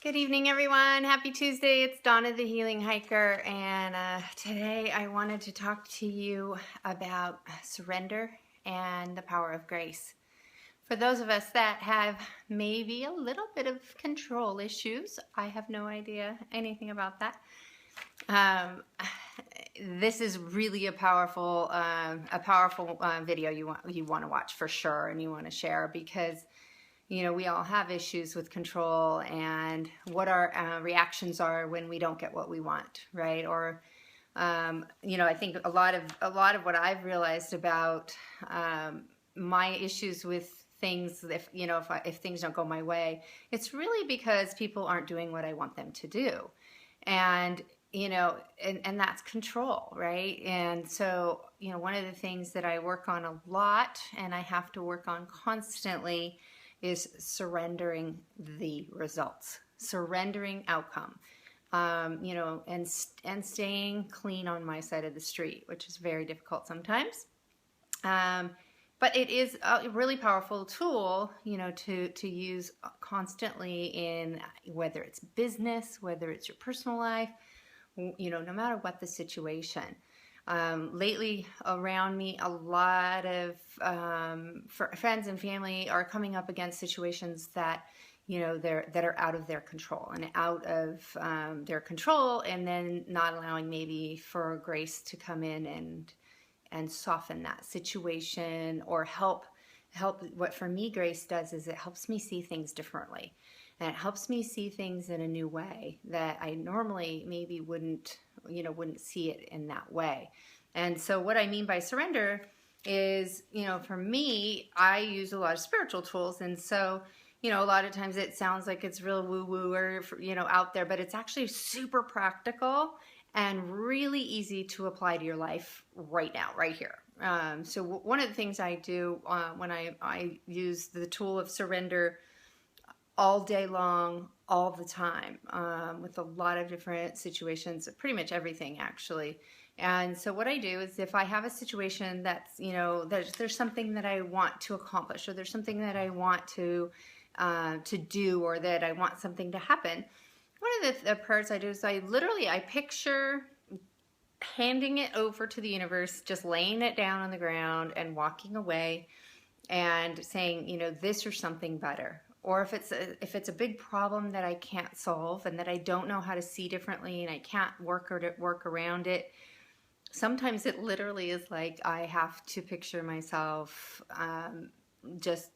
Good evening, everyone. Happy Tuesday. It's Donna, the Healing Hiker, and today I wanted to talk to you about surrender and the power of grace. For those of us that have maybe a little bit of control issues, I have no idea anything about that. This is really a powerful video you want to watch for sure, and you want to share because we all have issues with control and what our reactions are when we don't get what we want, right? Or, I think a lot of what I've realized about my issues with things, if things don't go my way, it's really because people aren't doing what I want them to do, and and that's control, right? And so, one of the things that I work on a lot, and I have to work on constantly, is surrendering the results, surrendering outcome, and staying clean on my side of the street, which is very difficult sometimes. But it is a really powerful tool, to use constantly in whether it's business, whether it's your personal life, no matter what the situation. Lately around me, a lot of friends and family are coming up against situations that that are out of their control and then not allowing maybe for grace to come in and soften that situation or help. What for me grace does is it helps me see things differently, and it helps me see things in a new way that I normally maybe wouldn't see it in that way. And so what I mean by surrender is, for me, I use a lot of spiritual tools. And so, a lot of times it sounds like it's real woo-woo or, out there, but it's actually super practical and really easy to apply to your life right now, right here. So one of the things I do when I use the tool of surrender all day long, all the time, with a lot of different situations, pretty much everything actually. And so what I do is if I have a situation that's, there's something that I want to accomplish, or there's something that I want to do, or that I want something to happen, one of the prayers I do is I picture handing it over to the universe, just laying it down on the ground and walking away and saying, this or something better. Or if it's a big problem that I can't solve and that I don't know how to see differently and I can't work around it, sometimes it literally is like I have to picture myself just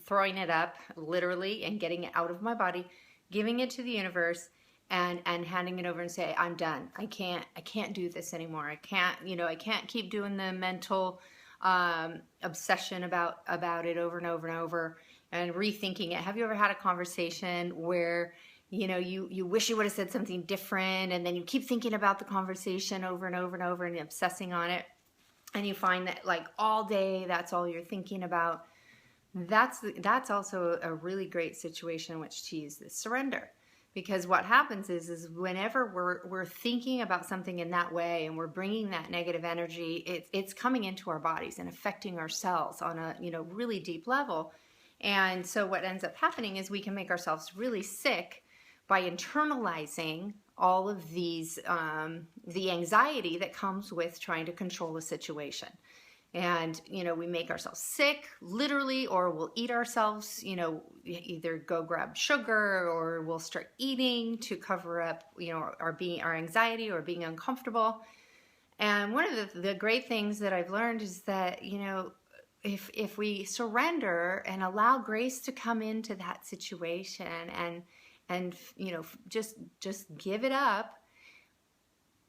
throwing it up literally and getting it out of my body, giving it to the universe, and handing it over and say, I'm done. I can't do this anymore. I can't keep doing the mental obsession about it over and over and over and rethinking it. Have you ever had a conversation where you wish you would have said something different, and then you keep thinking about the conversation over and over and over and obsessing on it, and you find that like all day that's all you're thinking about? That's also a really great situation in which to use this surrender. Because what happens is whenever we're thinking about something in that way and we're bringing that negative energy, it's coming into our bodies and affecting our cells on a really deep level. And so what ends up happening is we can make ourselves really sick by internalizing all of these, the anxiety that comes with trying to control a situation. And, we make ourselves sick, literally, or we'll eat ourselves, either go grab sugar or we'll start eating to cover up, our anxiety or being uncomfortable. And one of the great things that I've learned is that, if we surrender and allow grace to come into that situation and just give it up,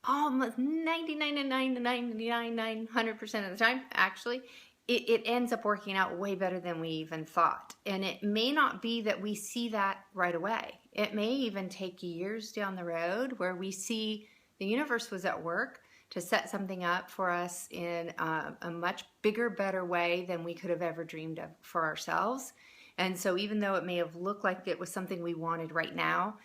almost 99.999% of the time, actually, it ends up working out way better than we even thought. And it may not be that we see that right away. It may even take years down the road where we see the universe was at work to set something up for us in a much bigger, better way than we could have ever dreamed of for ourselves. And so even though it may have looked like it was something we wanted right now,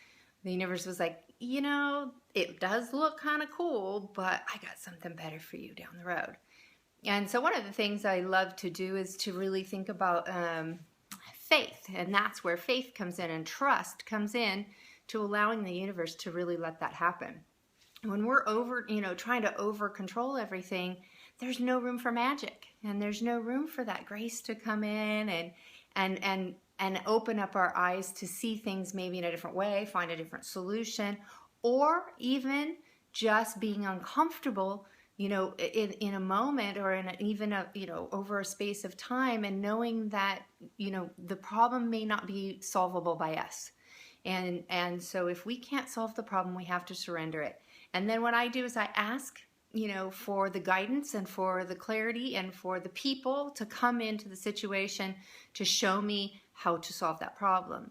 the universe was like, it does look kind of cool, but I got something better for you down the road. And so one of the things I love to do is to really think about faith. And that's where faith comes in and trust comes in to allowing the universe to really let that happen. When we're trying to over control everything, there's no room for magic, and there's no room for that grace to come in and open up our eyes to see things maybe in a different way, find a different solution, or even just being uncomfortable, in a moment, or over a space of time, and knowing that, the problem may not be solvable by us. And so if we can't solve the problem, we have to surrender it. And then what I do is I ask, for the guidance and for the clarity and for the people to come into the situation to show me how to solve that problem,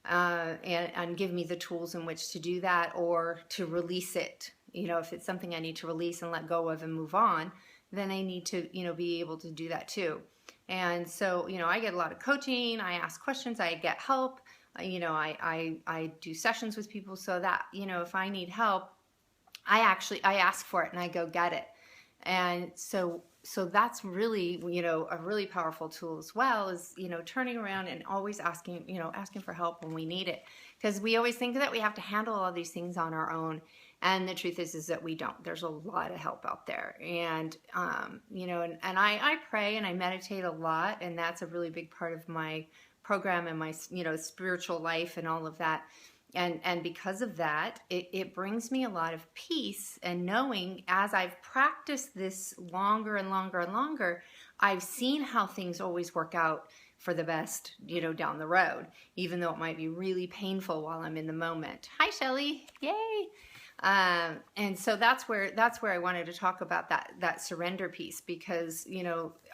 and give me the tools in which to do that, or to release it. If it's something I need to release and let go of and move on, then I need to, be able to do that too. And so, I get a lot of coaching, I ask questions, I get help, I do sessions with people so that, if I need help, I ask for it and I go get it. And so that's really, a really powerful tool as well, is, turning around and always asking for help when we need it. Because we always think that we have to handle all these things on our own. And the truth is that we don't. There's a lot of help out there. And, and I pray and I meditate a lot. And that's a really big part of my program and my, spiritual life and all of that. And because of that, it brings me a lot of peace, and knowing, as I've practiced this longer and longer and longer, I've seen how things always work out for the best, down the road, even though it might be really painful while I'm in the moment. Hi, Shelly. Yay. And so that's where I wanted to talk about that surrender piece, because,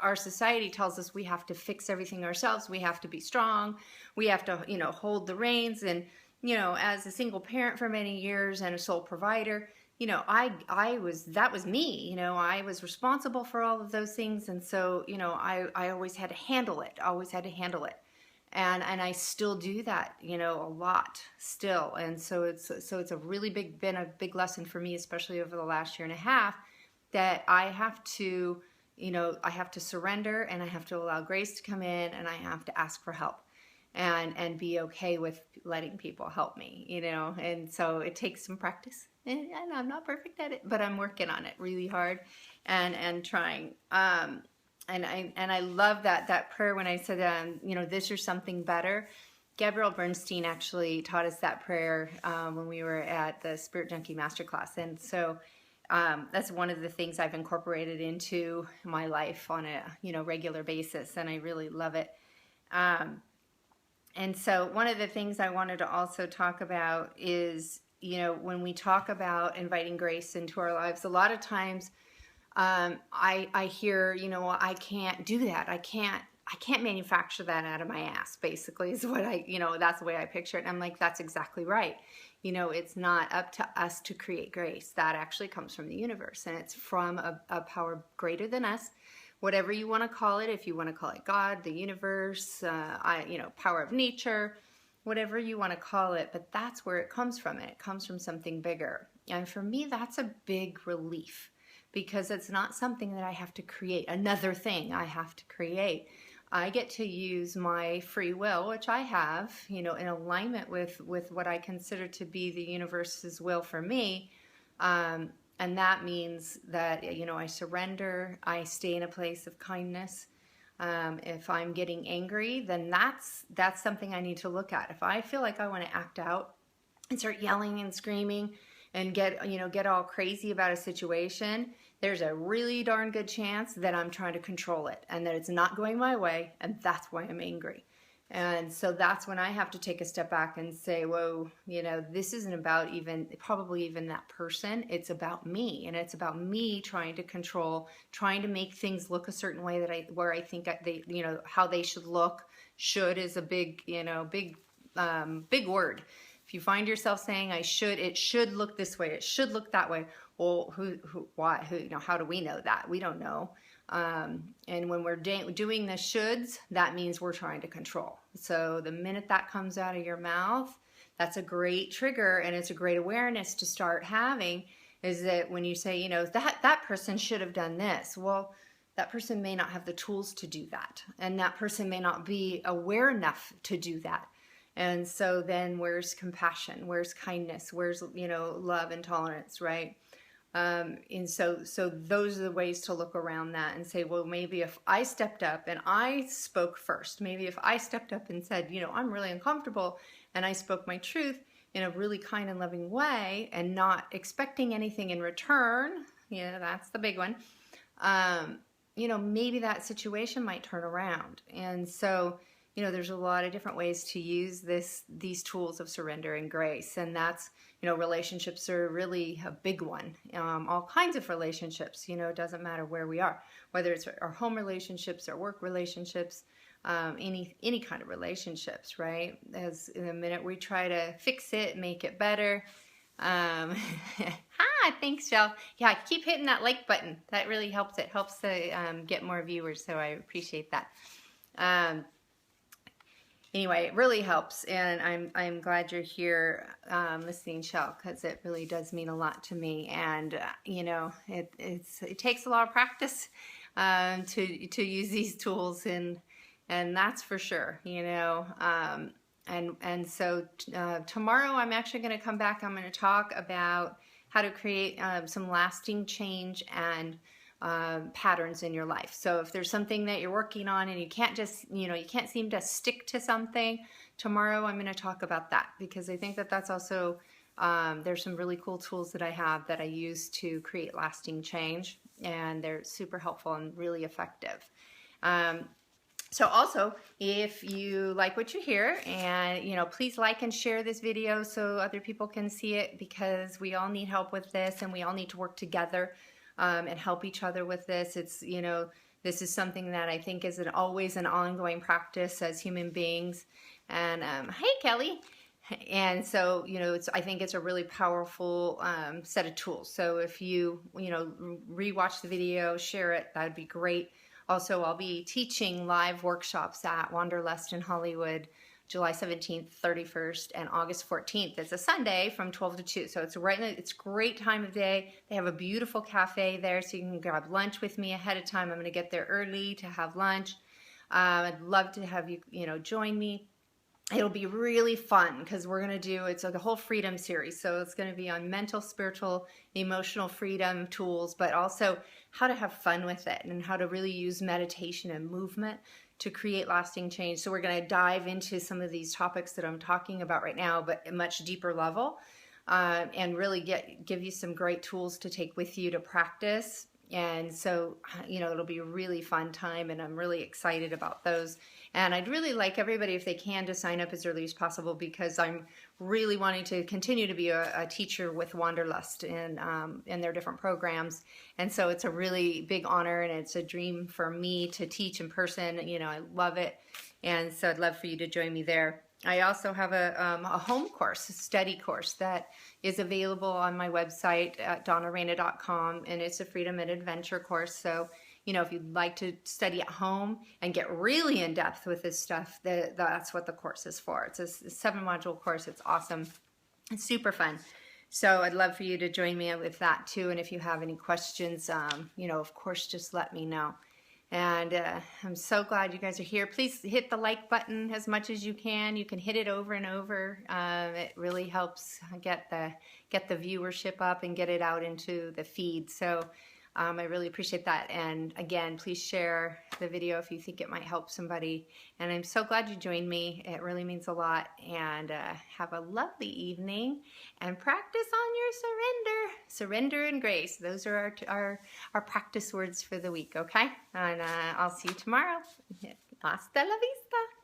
our society tells us we have to fix everything ourselves. We have to be strong. We have to, hold the reins. And, as a single parent for many years and a sole provider, that was me, I was responsible for all of those things. And so, I always had to handle it, And I still do that, a lot still. And so it's a really been a big lesson for me, especially over the last year and a half, that I have to, surrender, and I have to allow grace to come in, and I have to ask for help. And be okay with letting people help me, and so it takes some practice, and I'm not perfect at it, but I'm working on it really hard and trying. And I love that prayer when I said, this or something better. Gabrielle Bernstein actually taught us that prayer when we were at the Spirit Junkie Masterclass. And so that's one of the things I've incorporated into my life on a regular basis, and I really love it. And so one of the things I wanted to also talk about is, when we talk about inviting grace into our lives, a lot of times I hear, I can't do that. I can't manufacture that out of my ass, basically, is what that's the way I picture it. And I'm like, that's exactly right. It's not up to us to create grace. That actually comes from the universe, and it's from a power greater than us. Whatever you want to call it, if you want to call it God, the universe, power of nature, whatever you want to call it, but that's where it comes from. It comes from something bigger. And for me, that's a big relief, because it's not something that I have to create, another thing I have to create. I get to use my free will, which I have, in alignment with what I consider to be the universe's will for me. And that means that, I surrender, I stay in a place of kindness. If I'm getting angry, then that's something I need to look at. If I feel like I want to act out and start yelling and screaming and get all crazy about a situation, there's a really darn good chance that I'm trying to control it and that it's not going my way, and that's why I'm angry. And so that's when I have to take a step back and say, whoa, this isn't about probably even that person. It's about me, and it's about me trying to control, trying to make things look a certain way where I think they, how they should look. Should is a big word. If you find yourself saying it should look this way, it should look that way. Well, why, how do we know that? We don't know. And when we're doing the shoulds, that means we're trying to control. So the minute that comes out of your mouth, that's a great trigger, and it's a great awareness to start having, is that when you say, that person should have done this. Well, that person may not have the tools to do that. And that person may not be aware enough to do that. And so then where's compassion? Where's kindness? Where's, love and tolerance, right? And so those are the ways to look around that and say, well, maybe if I stepped up and I spoke first, maybe if I stepped up and said, I'm really uncomfortable, and I spoke my truth in a really kind and loving way and not expecting anything in return, that's the big one, maybe that situation might turn around. And so, there's a lot of different ways to use these tools of surrender and grace. And that's, relationships are really a big one. All kinds of relationships, it doesn't matter where we are, whether it's our home relationships, our work relationships, any kind of relationships, right? As in the minute we try to fix it, make it better. Hi, thanks, Shell. Yeah, keep hitting that like button. That really helps. It helps to get more viewers, so I appreciate that. Anyway, it really helps, and I'm glad you're here listening, Shell, because it really does mean a lot to me. And it takes a lot of practice to use these tools, and that's for sure. And so tomorrow I'm actually going to come back. I'm going to talk about how to create some lasting change and patterns in your life. So if there's something that you're working on and you can't just, you can't seem to stick to something, tomorrow I'm going to talk about that, because I think that that's also, there's some really cool tools that I have that I use to create lasting change, and they're super helpful and really effective. So also, if you like what you hear, and please like and share this video so other people can see it, because we all need help with this, and we all need to work together and help each other with this. It's, this is something that I think is always an ongoing practice as human beings. And hey, Kelly. And so, I think it's a really powerful set of tools. So if you, rewatch the video, share it, that'd be great. Also, I'll be teaching live workshops at Wanderlust in Hollywood, July 17th, 31st, and August 14th. It's a Sunday from 12 to 2. So it's it's a great time of day. They have a beautiful cafe there, so you can grab lunch with me ahead of time. I'm going to get there early to have lunch. I'd love to have you, join me. It'll be really fun, because we're going to do, it's like a whole freedom series. So it's going to be on mental, spiritual, emotional freedom tools, but also how to have fun with it and how to really use meditation and movement to create lasting change. So we're going to dive into some of these topics that I'm talking about right now, but at a much deeper level, and really give you some great tools to take with you to practice. And so, it'll be a really fun time, and I'm really excited about those. And I'd really like everybody, if they can, to sign up as early as possible, because I'm really wanting to continue to be a teacher with Wanderlust in their different programs. And so it's a really big honor, and it's a dream for me to teach in person. I love it. And so I'd love for you to join me there. I also have a home course, a study course that is available on my website at donnarena.com, and it's a freedom and adventure course. So, if you'd like to study at home and get really in depth with this stuff, that's what the course is for. It's a 7-module course. It's awesome. It's super fun. So I'd love for you to join me with that too. And if you have any questions, of course, just let me know. And I'm so glad you guys are here. Please hit the like button as much as you can. You can hit it over and over. It really helps get the viewership up and get it out into the feed. So I really appreciate that. And again, please share the video if you think it might help somebody. And I'm so glad you joined me. It really means a lot. And have a lovely evening, and practice on your surrender and grace. Those are our practice words for the week. Okay. And I'll see you tomorrow. Hasta la vista.